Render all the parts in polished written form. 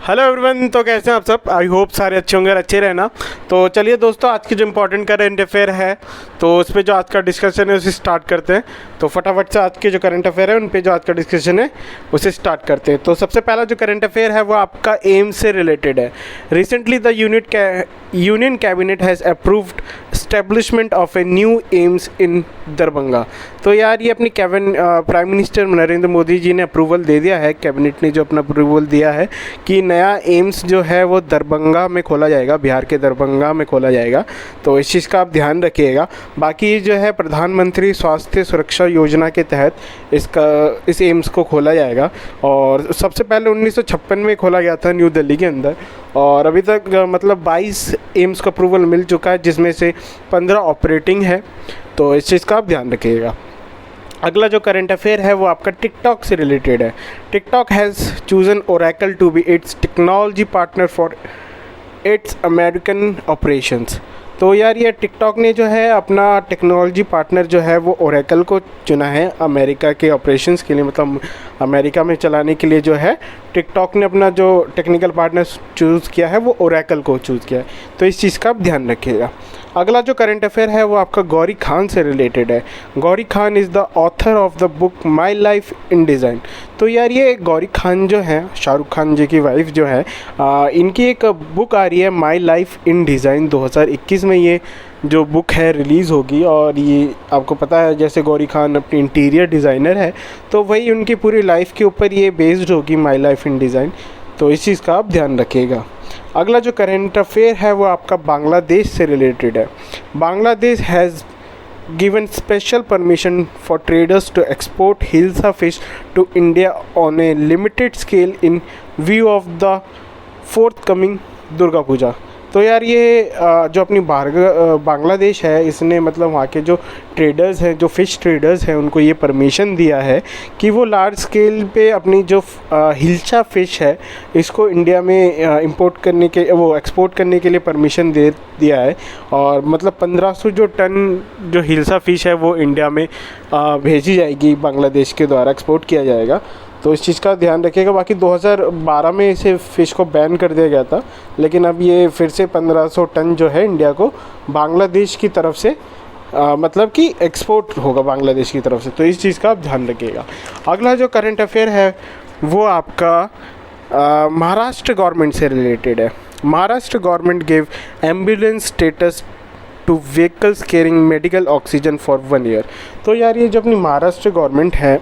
Hello everyone, तो कैसे हैं आप सब। आई होप सारे अच्छे होंगे और अच्छे रहना। तो चलिए दोस्तों, आज की जो इम्पोर्टेंट करंट अफेयर है तो उस पर जो आज का डिस्कशन है उसे स्टार्ट करते हैं। तो फटाफट से आज के जो करंट अफेयर है उन पे जो आज का डिस्कशन है उसे स्टार्ट करते हैं। तो सबसे पहला जो करंट अफेयर है वो आपका एम्स से रिलेटेड है। Recently the union cabinet has approved establishment of a new AIIMS in Darbhanga. तो यार ये अपनी प्राइम मिनिस्टर नरेंद्र मोदी जी ने अप्रूवल दे दिया है, कैबिनेट ने जो अपना अप्रूवल दिया है कि नया एम्स जो है वो दरभंगा में खोला जाएगा, बिहार के दरभंगा में खोला जाएगा। तो इस चीज़ का आप ध्यान रखिएगा। बाकी जो है प्रधानमंत्री स्वास्थ्य सुरक्षा योजना के तहत इस एम्स को खोला जाएगा और सबसे पहले 1956 में खोला गया था न्यू दिल्ली के अंदर और अभी तक मतलब 22 एम्स का अप्रूवल मिल चुका है, जिसमें से 15 ऑपरेटिंग है। तो इस चीज़ का आप ध्यान रखिएगा। अगला जो करंट अफेयर है वो आपका टिकटॉक से रिलेटेड है। TikTok has chosen Oracle to be its technology partner for its American operations. तो यार ये टिकटॉक ने जो है अपना टेक्नोलॉजी पार्टनर जो है वो ओरेकल को चुना है अमेरिका के ऑपरेशंस के लिए, मतलब अमेरिका में चलाने के लिए जो है टिकटॉक ने अपना जो टेक्निकल पार्टनर चूज़ किया है वो ओरेकल को चूज़ किया है। तो इस चीज़ का आप ध्यान रखिएगा। अगला जो करंट अफेयर है वो आपका गौरी खान से रिलेटेड है। Gauri Khan is the author of the book my life in design. तो यार ये गौरी खान जो है शाहरुख खान जी की वाइफ जो है इनकी एक बुक आ रही है माई लाइफ इन डिज़ाइन। 2021 में ये जो बुक है रिलीज़ होगी और ये आपको पता है जैसे गौरी खान अपनी इंटीरियर डिज़ाइनर है तो वही उनकी पूरी लाइफ के ऊपर ये बेस्ड होगी माई लाइफ इन डिज़ाइन। तो इस चीज़ का आप ध्यान रखिएगा। अगला जो करंट अफेयर है वो आपका बांग्लादेश से रिलेटेड है। Bangladesh has given special permission for traders to export Hilsa fish to India on a limited scale in view of the forthcoming Durga Puja। तो यार ये जो अपनी बांग्लादेश है इसने मतलब वहाँ के जो ट्रेडर्स हैं, जो फ़िश ट्रेडर्स हैं, उनको ये परमिशन दिया है कि वो लार्ज स्केल पे अपनी जो हिल्सा फ़िश है इसको इंडिया में एक्सपोर्ट करने के लिए परमिशन दे दिया है। और मतलब 1500 जो टन जो हिल्सा फ़िश है वो इंडिया में भेजी जाएगी, बांग्लादेश के द्वारा एक्सपोर्ट किया जाएगा। तो इस चीज़ का ध्यान रखिएगा। बाकी 2012 में इसे फ़िश को बैन कर दिया गया था, लेकिन अब ये फिर से 1500 टन जो है इंडिया को बांग्लादेश की तरफ से मतलब कि एक्सपोर्ट होगा बांग्लादेश की तरफ से। तो इस चीज़ का आप ध्यान रखिएगा। अगला जो करंट अफेयर है वो आपका महाराष्ट्र गवर्नमेंट से रिलेटेड है। Maharashtra government gave ambulance status two vehicles carrying medical oxygen for 1 year. तो यार ये जो अपनी महाराष्ट्र गवर्नमेंट है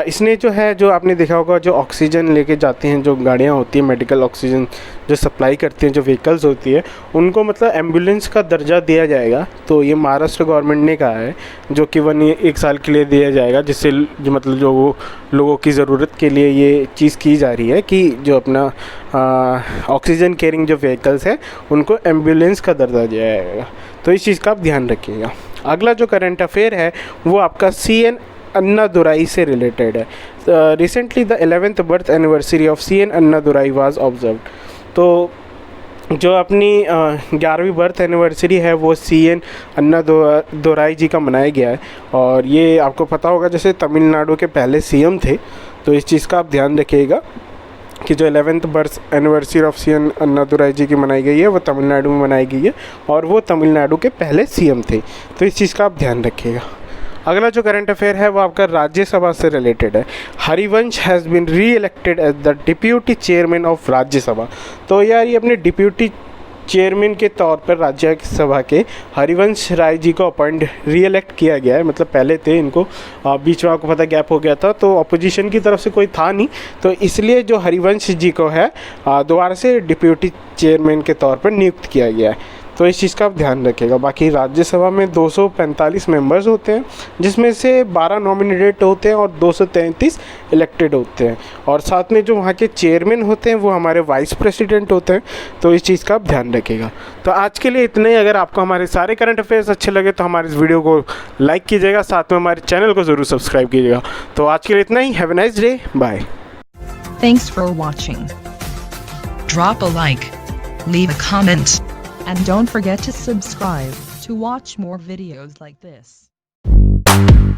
इसने जो है जो आपने देखा होगा जो ऑक्सीजन लेके जाते हैं, जो गाड़ियाँ होती हैं मेडिकल ऑक्सीजन जो सप्लाई करती हैं, जो व्हीकल्स होती है उनको मतलब एम्बुलेंस का दर्जा दिया जाएगा। तो ये महाराष्ट्र गवर्नमेंट ने कहा है जो कि 1 साल के लिए दिया जाएगा, जिससे जो मतलब जो लोगों की ज़रूरत के लिए ये चीज़ की जा रही है कि जो अपना ऑक्सीजन कैरिंग जो व्हीकल्स है उनको एम्बुलेंस का दर्जा दिया जाएगा। तो इस चीज़ का आप ध्यान रखिएगा। अगला जो करंट अफेयर है वो आपका CN अन्नादुराई से रिलेटेड है। Recently the 11th birth anniversary of CN Annadurai was observed. तो जो अपनी 11वीं बर्थ एनिवर्सरी है वो CN अन्नादुराई जी का मनाया गया है और ये आपको पता होगा जैसे तमिलनाडु के पहले CM थे। तो इस चीज़ का आप ध्यान रखिएगा कि जो 11th birth anniversary of CN Annadurai ji की मनाई गई है वो तमिलनाडु में मनाई गई है और वो तमिलनाडु के पहले CM थे। तो इस चीज़ का आप ध्यान रखिएगा। अगला जो करंट अफेयर है वो आपका राज्यसभा से रिलेटेड है। Harivansh has been re elected as the deputy chairman of Rajya Sabha. तो यार ये अपने डिप्यूटी चेयरमैन के तौर पर राज्यसभा के हरिवंश राय जी को री इलेक्ट किया गया है। मतलब पहले थे इनको बीच में आपको पता गैप हो गया था तो अपोजिशन की तरफ से कोई था नहीं, तो इसलिए जो हरिवंश जी को है दोबारा से डिप्यूटी चेयरमैन के तौर पर नियुक्त किया गया है। तो इस चीज़ का आप ध्यान रखिएगा। बाकी राज्यसभा में 245 मेंबर्स होते हैं, जिसमें से 12 नॉमिनेटेड होते हैं और 233 इलेक्टेड होते हैं और साथ में जो वहाँ के चेयरमैन होते हैं वो हमारे वाइस प्रेसिडेंट होते हैं। तो इस चीज़ का आप ध्यान रखिएगा। तो आज के लिए इतना ही। अगर आपको हमारे सारे करंट अफेयर्स अच्छे लगे तो हमारे इस वीडियो को लाइक कीजिएगा, साथ में हमारे चैनल को ज़रूर सब्सक्राइब कीजिएगा। तो आज के लिए इतना ही। Have a nice day, bye. Thanks for watching. Drop a like, leave a comment, and don't forget to subscribe to watch more videos like this.